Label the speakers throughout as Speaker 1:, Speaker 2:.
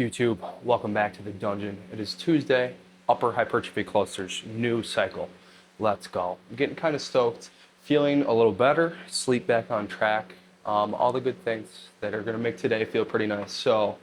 Speaker 1: YouTube, welcome back to the dungeon. It is Tuesday, upper hypertrophy clusters, new cycle. Let's go. I'm getting kind of stoked, feeling a little better, sleep back on track, all the good things that are going to make today feel pretty nice. So,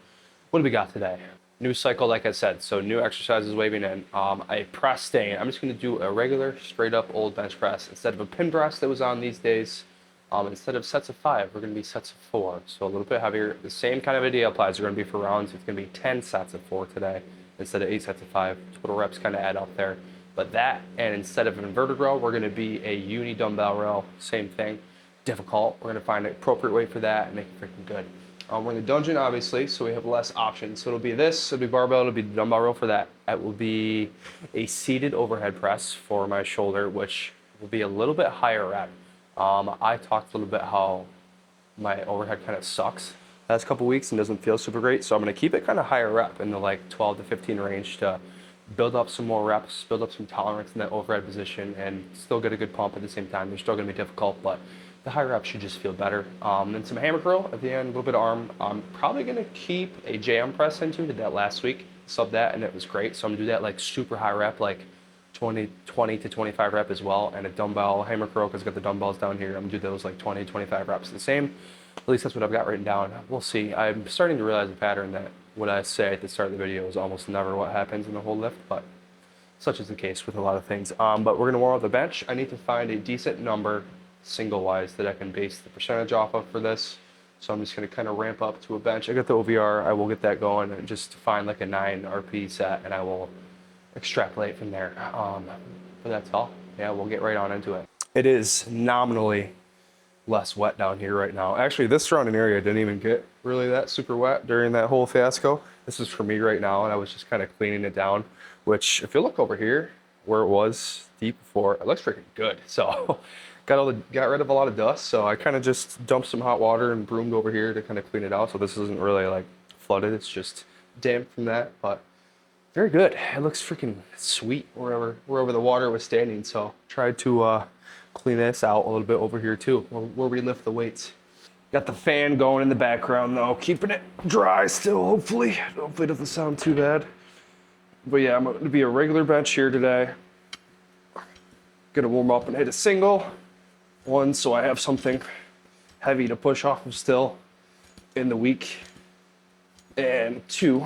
Speaker 1: what do we got today? New cycle, like I said, so new exercises waving in. A press staying. I'm just going to do a regular, straight up old bench press instead of a pin press that was on these days. Instead of sets of 5, we're going to be sets of 4. So a little bit heavier. The same kind of idea applies. We're going to be for rounds. It's going to be 10 sets of 4 today instead of 8 sets of 5. Total reps kind of add up there. But that, and instead of an inverted row, we're going to be a uni dumbbell row. Same thing. Difficult. We're going to find an appropriate weight for that and make it freaking good. We're in the dungeon, obviously, so we have less options. So it'll be this, it'll be barbell, it'll be the dumbbell row for that. It will be a seated overhead press for my shoulder, which will be a little bit higher rep. I talked a little bit how my overhead kind of sucks last couple weeks and doesn't feel super great. So I'm going to keep it kind of higher rep in the like 12 to 15 range to build up some more reps, build up some tolerance in that overhead position and still get a good pump at the same time. They're still going to be difficult, but the higher reps should just feel better. Then some hammer curl at the end, a little bit of arm. I'm probably going to keep a jam press into, did that last week, subbed that and it was great. So I'm going to do that like super high rep, like 20 to 25 rep as well, and a dumbbell hammer curl because I've got the dumbbells down here. I'm gonna do those like 20, 25 reps the same. At least that's what I've got written down. We'll see. I'm starting to realize the pattern that what I say at the start of the video is almost never what happens in the whole lift, but such is the case with a lot of things. But we're gonna warm up the bench. I need to find a decent number single-wise that I can base the percentage off of for this. So I'm just gonna kind of ramp up to a bench. I got the OVR, I will get that going and just find like a 9 RP set and I will extrapolate from there. But that's all. Yeah, we'll get right on into it. It is nominally less wet down here right now. Actually, this surrounding area didn't even get really that super wet during that whole fiasco. This is for me right now, and I was just kind of cleaning it down, which if you look over here where it was deep before, it looks freaking good. So got rid of a lot of dust. So I kind of just dumped some hot water and broomed over here to kind of clean it out. So this isn't really like flooded. It's just damp from that, but very good. It looks freaking sweet wherever the water was standing. So tried to clean this out a little bit over here too, where we lift the weights. Got the fan going in the background though, keeping it dry still, hopefully. Hopefully it doesn't sound too bad. But yeah, I'm gonna be a regular bench here today. Gonna warm up and hit a single. 1, so I have something heavy to push off of still in the week. And 2,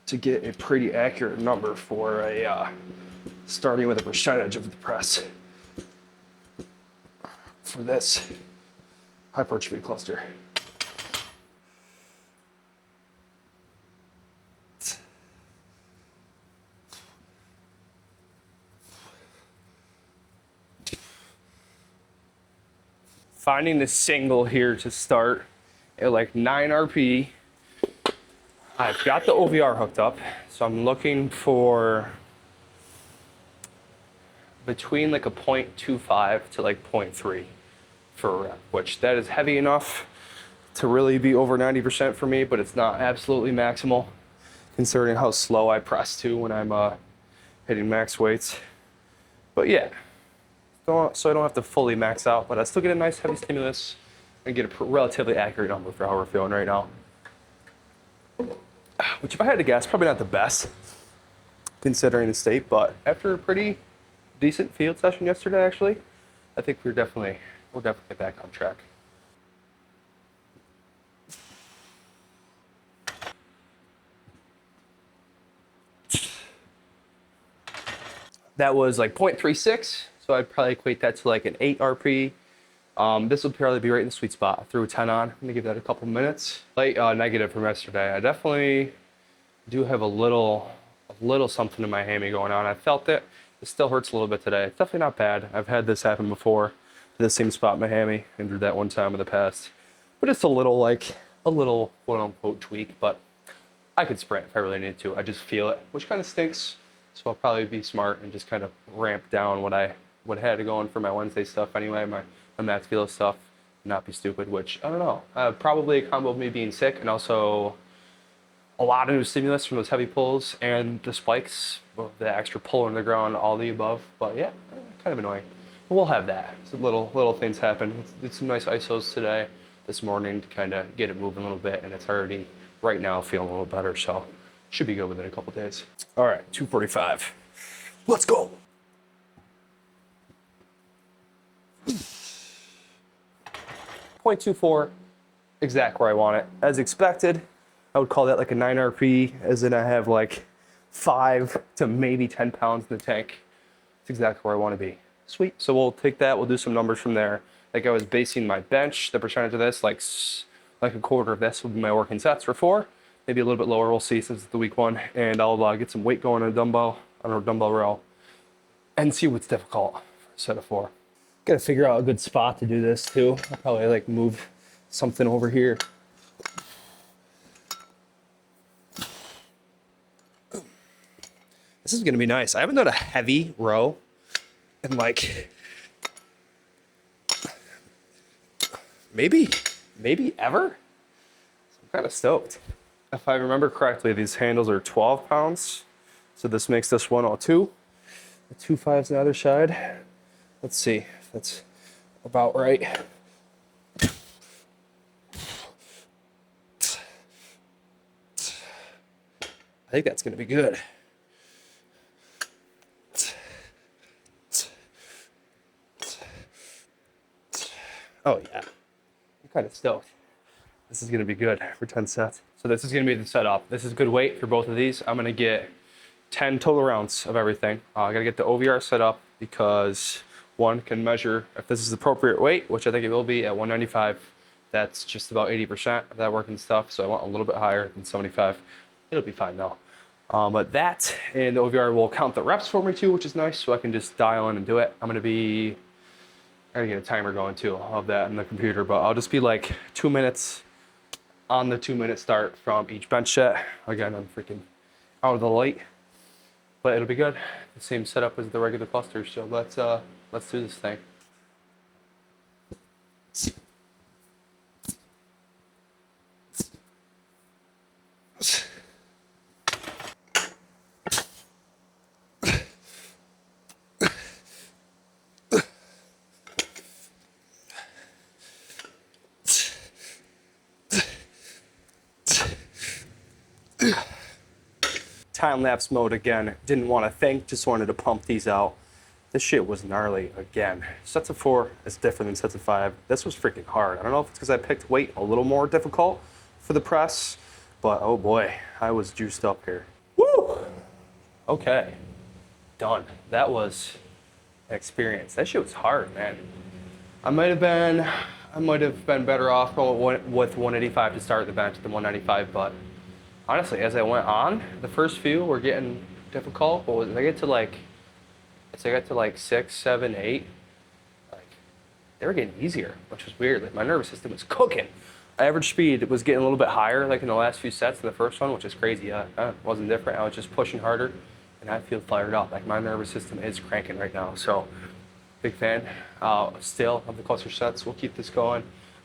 Speaker 1: to get a pretty accurate number for a starting with a percentage of the press for this hypertrophy cluster. Finding the single here to start at like 9 RP. I've got the OVR hooked up, so I'm looking for between like a 0.25 to like 0.3 for a rep, which that is heavy enough to really be over 90% for me, but it's not absolutely maximal considering how slow I press to when I'm hitting max weights. But yeah, so I don't have to fully max out, but I still get a nice heavy stimulus and get a relatively accurate number for how we're feeling right now. Which if I had to guess, probably not the best considering the state, but after a pretty decent field session yesterday, actually, I think we'll definitely back on track. That was like 0.36, so I'd probably equate that to like an 8 RP. This will probably be right in the sweet spot. I threw a 10 on. I'm gonna give that a couple minutes. Light negative from yesterday. I definitely do have a little something in my hammy going on. I felt it. It still hurts a little bit today. It's definitely not bad. I've had this happen before. The same spot in my hammy. Injured that one time in the past. But it's a little quote unquote tweak, but I could sprint if I really need to. I just feel it, which kind of stinks. So I'll probably be smart and just kind of ramp down what I had to go on for my Wednesday stuff anyway, my Matt's Velo stuff, not be stupid, which I don't know. Probably a combo of me being sick and also a lot of new stimulus from those heavy pulls and the spikes, the extra pull in the ground, all the above. But yeah, kind of annoying. But we'll have that. Some little things happen. Did some nice isos today, this morning to kind of get it moving a little bit, and it's already right now feeling a little better, so should be good within a couple days. All right, 245. Let's go. .24, exact where I want it. As expected, I would call that like a 9 RP, as in I have like 5 to maybe 10 pounds in the tank. It's exactly where I want to be. Sweet. So we'll take that, we'll do some numbers from there. Like I was basing my bench, the percentage of this, like a quarter of this would be my working sets for 4. Maybe a little bit lower, we'll see since it's the week 1. And I'll get some weight going on a dumbbell row, and see what's difficult for a set of 4. Gotta figure out a good spot to do this too. I'll probably like move something over here. This is gonna be nice. I haven't done a heavy row in like maybe ever. So I'm kind of stoked. If I remember correctly, these handles are 12 pounds. So this makes this 102. The 2.5's on the other side. Let's see if that's about right. I think that's gonna be good. Oh yeah, I'm kind of stoked. This is gonna be good for 10 sets. So this is gonna be the setup. This is good weight for both of these. I'm gonna get 10 total rounds of everything. I gotta get the OVR set up because one can measure if this is appropriate weight, which I think it will be at 195. That's just about 80% of that working stuff. So I want a little bit higher than 75. It'll be fine though. But that and the OVR will count the reps for me too, which is nice. So I can just dial in and do it. I gotta get a timer going too of that in the computer, but I'll just be like 2 minutes on the 2-minute start from each bench set. Again, I'm freaking out of the light, but it'll be good. The same setup as the regular clusters. So let's do this thing. Time-lapse mode again. Didn't want to think, just wanted to pump these out. This shit was gnarly again. Sets of 4 is different than sets of 5. This was freaking hard. I don't know if it's because I picked weight a little more difficult for the press, but oh boy, I was juiced up here. Woo! Okay, done. That was an experience. That shit was hard, man. I might have been better off with 185 to start the bench than 195, but honestly, as I went on, the first few were getting difficult, but as I get to like 6, 7, 8, like they were getting easier, which was weird. Like my nervous system was cooking. Average speed was getting a little bit higher, like in the last few sets than the first one, which is crazy. It wasn't different. I was just pushing harder, and I feel fired up. Like my nervous system is cranking right now. So, big fan. Still of the cluster sets. We'll keep this going.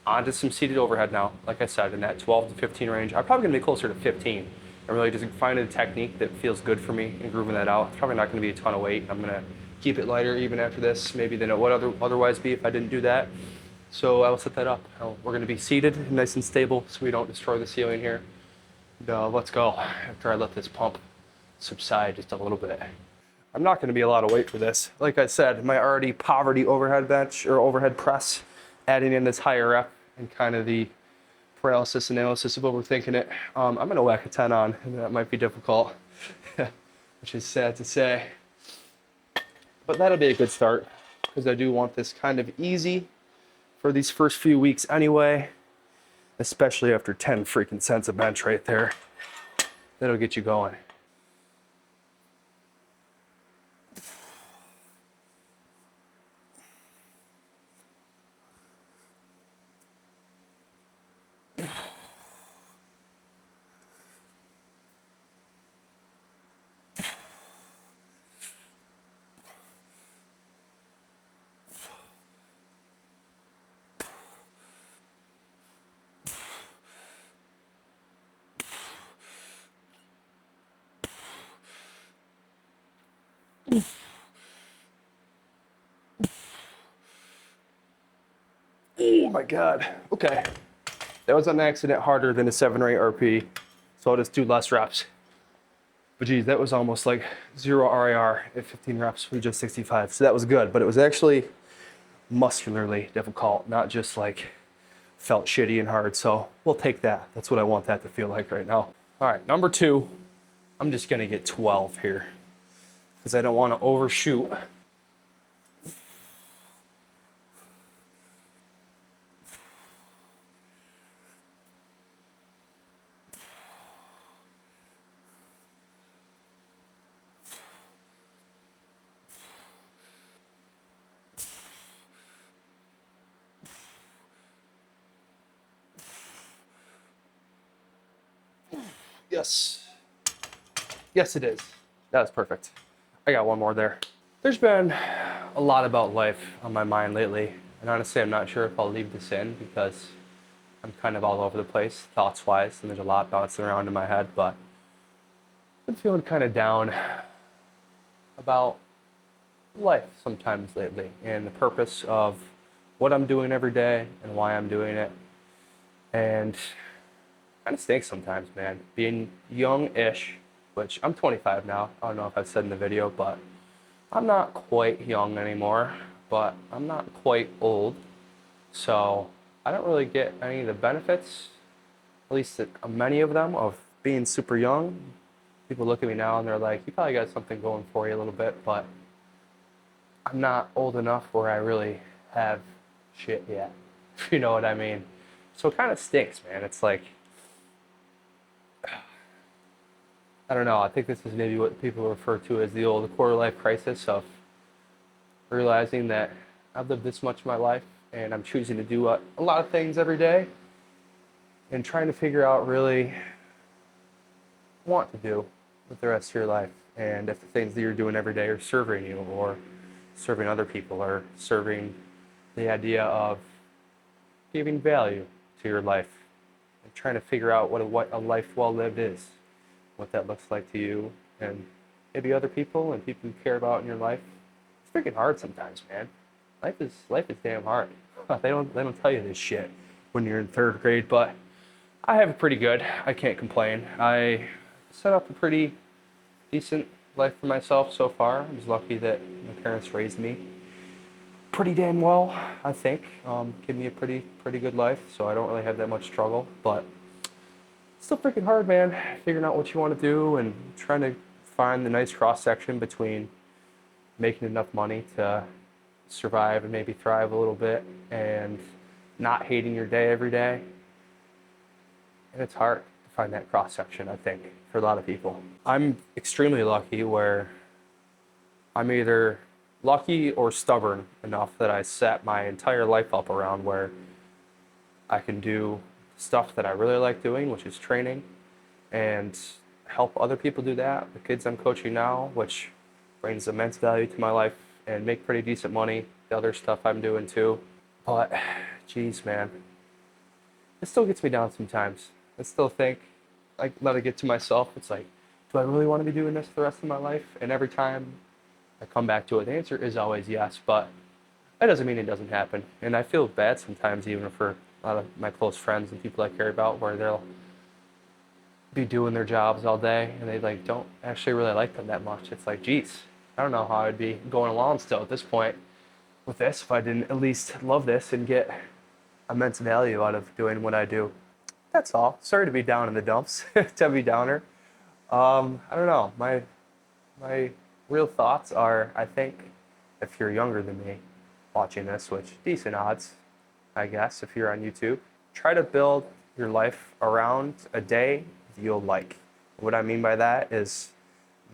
Speaker 1: On to some seated overhead now. Like I said, in that 12 to 15 range. I'm probably gonna be closer to 15. I'm really just finding a technique that feels good for me and grooving that out. It's probably not gonna be a ton of weight. I'm gonna keep it lighter even after this, maybe than it would otherwise be if I didn't do that. So I will set that up. We're gonna be seated, nice and stable, so we don't destroy the ceiling here. And, let's go after I let this pump subside just a little bit. I'm not gonna be a lot of weight for this. Like I said, my already poverty overhead bench or overhead press, adding in this higher rep and kind of the paralysis analysis of overthinking it. I'm gonna whack a 10 on, and that might be difficult, which is sad to say. But that'll be a good start, because I do want this kind of easy for these first few weeks anyway, especially after 10 freaking cents a bench right there. That'll get you going. Oh my God. Okay. That was on accident harder than a 7 or 8 RP. So I'll just do less reps. But geez, that was almost like 0 RIR at 15 reps with just 65. So that was good, but it was actually muscularly difficult, not just like felt shitty and hard. So we'll take that. That's what I want that to feel like right now. All right, number 2, I'm just gonna get 12 here because I don't want to overshoot. Yes. Yes, it is. That was perfect. I got one more there. There's been a lot about life on my mind lately, and honestly, I'm not sure if I'll leave this in because I'm kind of all over the place, thoughts-wise, and there's a lot bouncing around in my head, but I've been feeling kind of down about life sometimes lately, and the purpose of what I'm doing every day and why I'm doing it, and kind of stinks sometimes, man. Being young-ish, which I'm 25 now. I don't know if I've said in the video, but I'm not quite young anymore, but I'm not quite old. So I don't really get any of the benefits, at least many of them, of being super young. People look at me now and they're like, you probably got something going for you a little bit, but I'm not old enough where I really have shit yet, if you know what I mean. So it kind of stinks, man. It's like, I don't know. I think this is maybe what people refer to as the old quarter life crisis of realizing that I've lived this much of my life and I'm choosing to do a lot of things every day and trying to figure out really what to do with the rest of your life. And if the things that you're doing every day are serving you or serving other people or serving the idea of giving value to your life and trying to figure out what a life well lived is, what that looks like to you and maybe other people and people you care about in your life. It's freaking hard sometimes, man. Life is damn hard. They don't tell you this shit when you're in 3rd grade, but I have it pretty good. I can't complain. I set up a pretty decent life for myself so far. I was lucky that my parents raised me pretty damn well, I think. Give me a pretty good life, so I don't really have that much struggle, but it's still freaking hard, man. Figuring out what you want to do and trying to find the nice cross section between making enough money to survive and maybe thrive a little bit and not hating your day every day. And it's hard to find that cross section, I think, for a lot of people. I'm extremely lucky where I'm either lucky or stubborn enough that I set my entire life up around where I can do stuff that I really like doing, which is training, and help other people do that. The kids I'm coaching now, which brings immense value to my life and make pretty decent money. The other stuff I'm doing too. But, geez, man, it still gets me down sometimes. I still think, like, let it get to myself. It's like, do I really want to be doing this for the rest of my life? And every time I come back to it, the answer is always yes, but that doesn't mean it doesn't happen. And I feel bad sometimes, even for a lot of my close friends and people I care about, where they'll be doing their jobs all day and they like don't actually really like them that much. It's like, geez, I don't know how I'd be going along still at this point with this if I didn't at least love this and get immense value out of doing what I do. That's all. Sorry to be down in the dumps, Debbie Downer. I don't know. My real thoughts are, I think, if you're younger than me watching this, which decent odds, I guess, if you're on YouTube, try to build your life around a day you'll like. What I mean by that is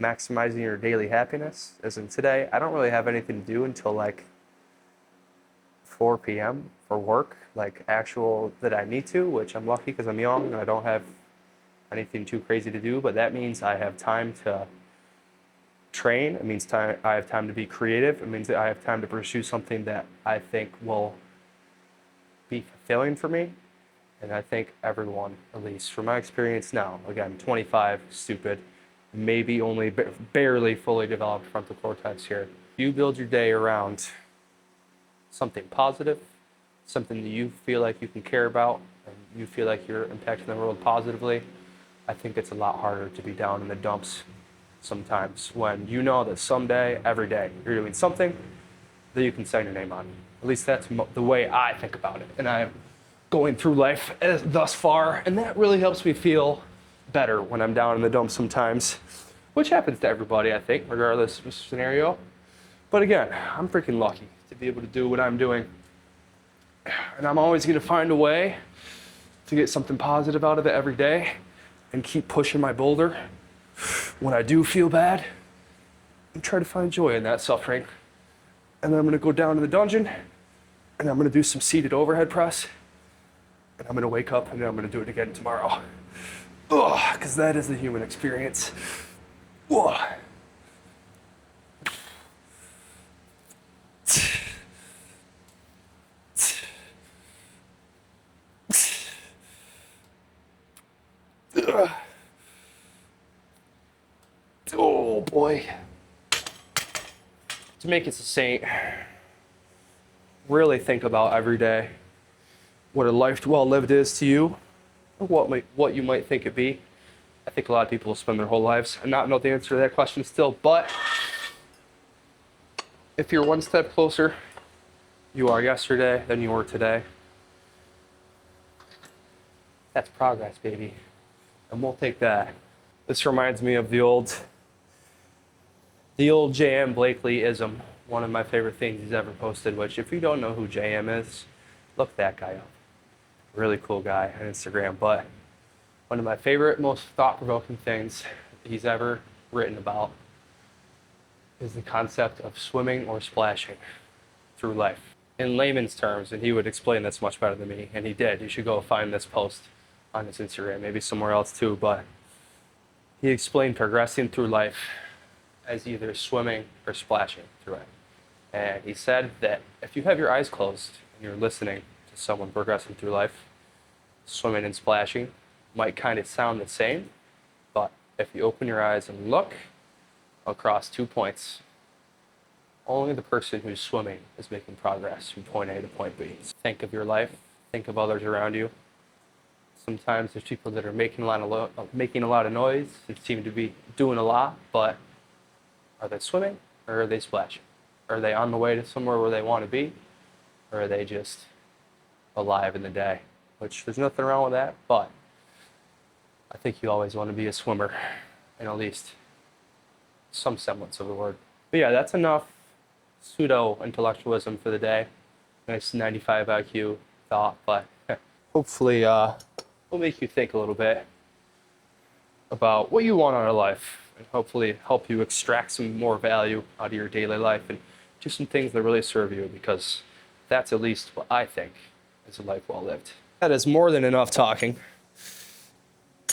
Speaker 1: maximizing your daily happiness. As in today, I don't really have anything to do until like 4 p.m. for work, like actual that I need to, which I'm lucky because I'm young and I don't have anything too crazy to do, but that means I have time to train. It means I have time to be creative. It means that I have time to pursue something that I think will be fulfilling for me. And I think everyone, at least from my experience now, again, 25, stupid, maybe only barely fully developed frontal cortex here. You build your day around something positive, something that you feel like you can care about, and you feel like you're impacting the world positively. I think it's a lot harder to be down in the dumps sometimes when you know that someday, every day, you're doing something that you can sign your name on. At least that's the way I think about it. And I'm going through life thus far, and that really helps me feel better when I'm down in the dumps sometimes, which happens to everybody, I think, regardless of the scenario. But again, I'm freaking lucky to be able to do what I'm doing. And I'm always going to find a way to get something positive out of it every day and keep pushing my boulder when I do feel bad and try to find joy in that suffering. And then I'm going to go down to the dungeon and I'm going to do some seated overhead press. And I'm going to wake up and then I'm going to do it again tomorrow. Because that is the human experience. Ugh. Oh boy. To make it succinct, really think about every day what a life well lived is to you, or what you might think it be. I think a lot of people spend their whole lives and not know the answer to that question still, but if you're one step closer, you are yesterday than you were today. That's progress, baby. And we'll take that. This reminds me of the old J.M. Blakely-ism, one of my favorite things he's ever posted, which if you don't know who J.M. is, look that guy up. Really cool guy on Instagram, but one of my favorite, most thought-provoking things he's ever written about is the concept of swimming or splashing through life. In layman's terms, and he would explain this much better than me, and he did. You should go find this post on his Instagram, maybe somewhere else too, but he explained progressing through life as either swimming or splashing through it. And he said that if you have your eyes closed and you're listening to someone progressing through life, swimming and splashing might kind of sound the same, but if you open your eyes and look across 2 points, only the person who's swimming is making progress from point A to point B. Think of your life, think of others around you. Sometimes there's people that are making a lot of noise and seem to be doing a lot, but are they swimming or are they splashing? Are they on the way to somewhere where they want to be, or are they just alive in the day? Which there's nothing wrong with that, but I think you always want to be a swimmer, in at least some semblance of the word. But yeah, that's enough pseudo-intellectualism for the day. Nice 95 IQ thought, but hopefully will make you think a little bit about what you want out of life, and hopefully help you extract some more value out of your daily life and do some things that really serve you, because that's at least what I think is a life well lived. That is more than enough talking.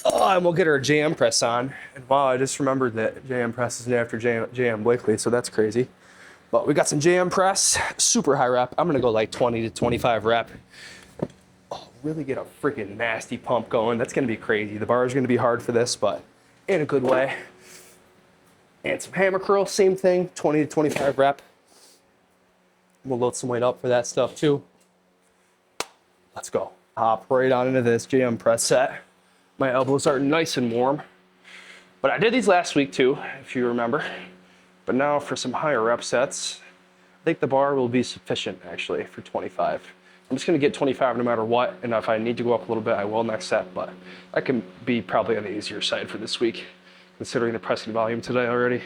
Speaker 1: And we'll get our JM press on. And wow, I just remembered that JM press is named after JM Blakely, so that's crazy. But we got some JM press, super high rep. I'm gonna go like 20 to 25 rep. Oh, really get a freaking nasty pump going. That's gonna be crazy. The bar is gonna be hard for this, but in a good way. And some hammer curl, same thing, 20 to 25 rep. We'll load some weight up for that stuff too. Let's go. Hop right on into this JM press set. My elbows are nice and warm. But I did these last week too, if you remember. But now for some higher rep sets, I think the bar will be sufficient actually for 25. I'm just gonna get 25 no matter what, and if I need to go up a little bit, I will next set, but that can be probably on the easier side for this week, considering the pressing volume today already.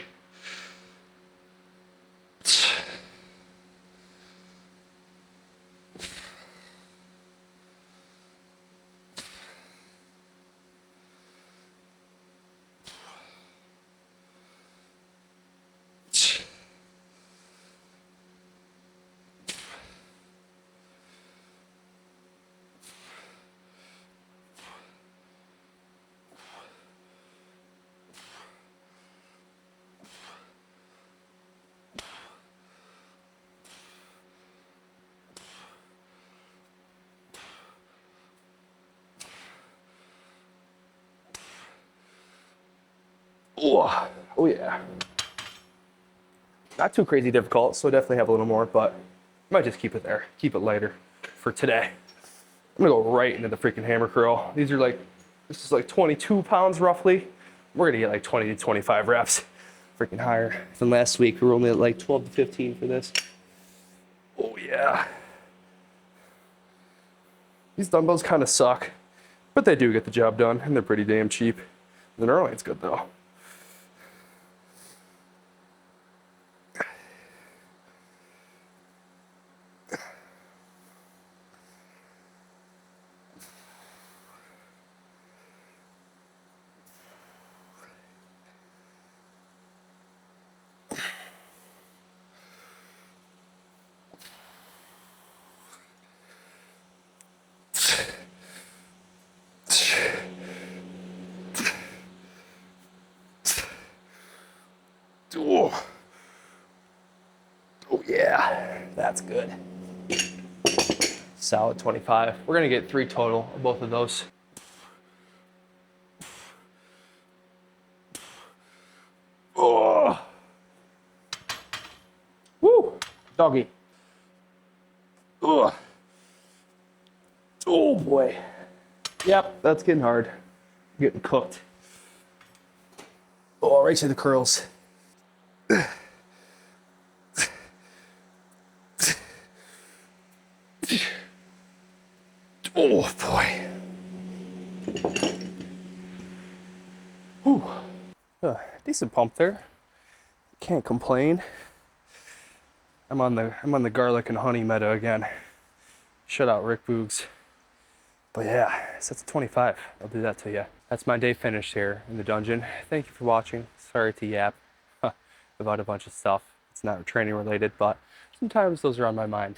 Speaker 1: Oh yeah. Not too crazy difficult, so definitely have a little more, but I might just keep it there. Keep it lighter for today. I'm gonna go right into the freaking hammer curl. These are like This is like 22 pounds roughly. We're gonna get like 20 to 25 reps, freaking higher than last week. We were only at like 12 to 15 for this. Oh yeah. These dumbbells kind of suck, but they do get the job done, and they're pretty damn cheap. The Neuraline's good though. Oh, oh yeah, that's good. Solid 25. We're gonna get 3 total of both of those. Oh, woo, doggy. Oh, oh boy. Yep, that's getting hard. Getting cooked. Oh, right to the curls. Oh boy. Whew. Decent pump there. Can't complain. I'm on the garlic and honey meta again. Shut out Rick Boogs. But yeah, that's a 25. I'll do that to you. That's my day finished here in the dungeon. Thank you for watching. Sorry to yap about a bunch of stuff. It's not training related, but sometimes those are on my mind.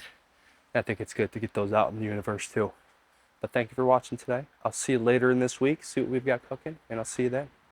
Speaker 1: I think it's good to get those out in the universe too. But thank you for watching today. I'll see you later in this week, see what we've got cooking, and I'll see you then.